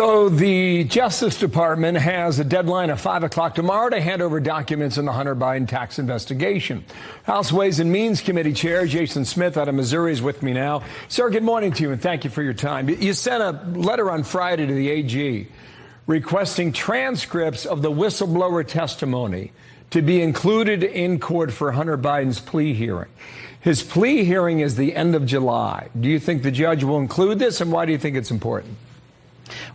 So the Justice Department has a deadline of 5 o'clock tomorrow to hand over documents in the Hunter Biden tax investigation. House Ways and Means Committee Chair Jason Smith out of Missouri is with me now. Sir, good morning to you and thank you for your time. You sent a letter on Friday to the AG requesting transcripts of the whistleblower testimony to be included in court for Hunter Biden's plea hearing. His plea hearing is the end of July. Do you think the judge will include this, and why do you think it's important?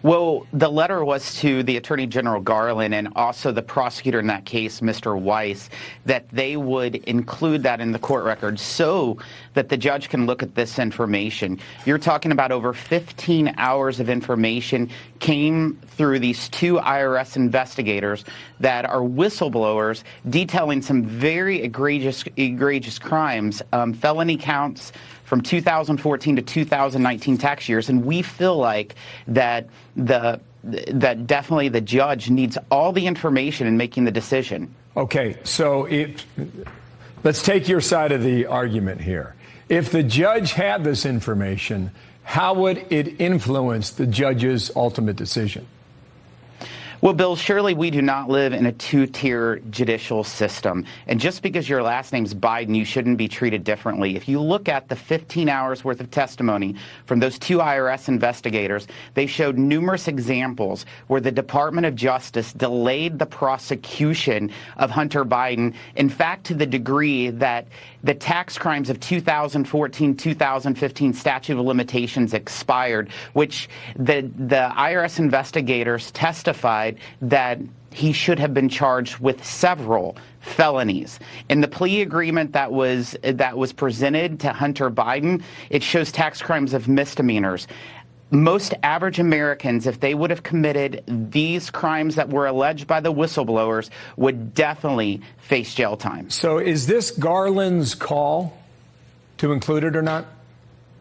Well, the letter was to the Attorney General Garland and also the prosecutor in that case, Mr. Weiss, that they would include that in the court record so that the judge can look at this information. You're talking about over 15 hours of information came through these two IRS investigators that are whistleblowers detailing some very egregious crimes, felony counts from 2014 to 2019 tax years, and we feel like that definitely the judge needs all the information in making the decision. Okay, so let's take your side of the argument here. If the judge had this information, how would it influence the judge's ultimate decision? Well, Bill, surely we do not live in a two-tier judicial system. And just because your last name's Biden, you shouldn't be treated differently. If you look at the 15 hours worth of testimony from those two IRS investigators, they showed numerous examples where the Department of Justice delayed the prosecution of Hunter Biden, in fact, to the degree that the tax crimes of 2014, 2015 statute of limitations expired, which the IRS investigators testified that he should have been charged with several felonies. In the plea agreement that was presented to Hunter Biden, it shows tax crimes of misdemeanors. Most average Americans, if they would have committed these crimes that were alleged by the whistleblowers, would definitely face jail time. So is this Garland's call to include it or not?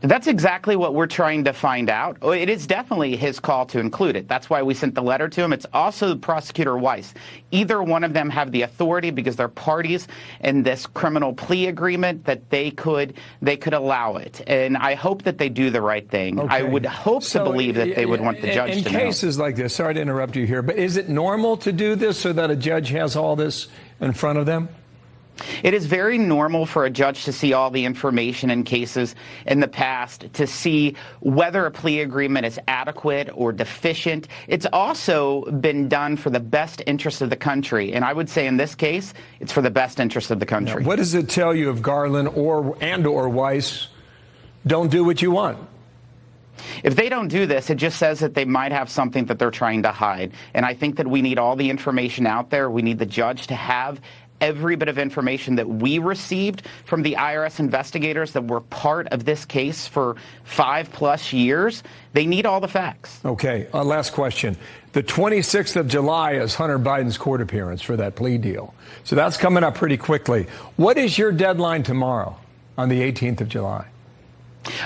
That's exactly what we're trying to find out. It is definitely his call to include it. That's why we sent the letter to him. It's also Prosecutor Weiss. Either one of them have the authority, because they're parties in this criminal plea agreement, that they could allow it. And I hope that they do the right thing. Okay. I would hope to believe that they would want the judge to know. In cases like this, sorry to interrupt you here, but is it normal to do this so that a judge has all this in front of them? It is very normal for a judge to see all the information in cases in the past, to see whether a plea agreement is adequate or deficient. It's also been done for the best interest of the country. And I would say in this case, it's for the best interest of the country. Now, what does it tell you if Garland or Weiss don't do what you want? If they don't do this, it just says that they might have something that they're trying to hide. And I think that we need all the information out there. We need the judge to have every bit of information that we received from the IRS investigators that were part of this case for 5+ years. They need all the facts. Okay, last question. The 26th of July is Hunter Biden's court appearance for that plea deal. So that's coming up pretty quickly. What is your deadline tomorrow on the 18th of July?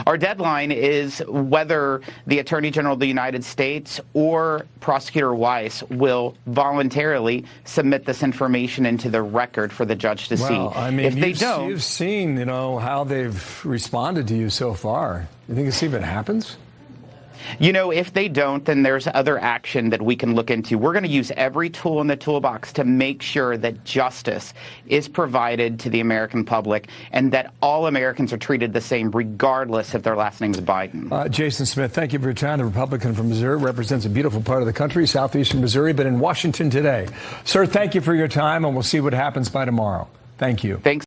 Our deadline is whether the Attorney General of the United States or Prosecutor Weiss will voluntarily submit this information into the record for the judge to see. I mean, if they don't, you've seen, how they've responded to you so far. You think it's even happens? If they don't, then there's other action that we can look into. We're going to use every tool in the toolbox to make sure that justice is provided to the American public and that all Americans are treated the same, regardless if their last name is Biden. Jason Smith, thank you for your time. The Republican from Missouri represents a beautiful part of the country, southeastern Missouri, but in Washington today. Sir, thank you for your time, and we'll see what happens by tomorrow. Thank you. Thanks.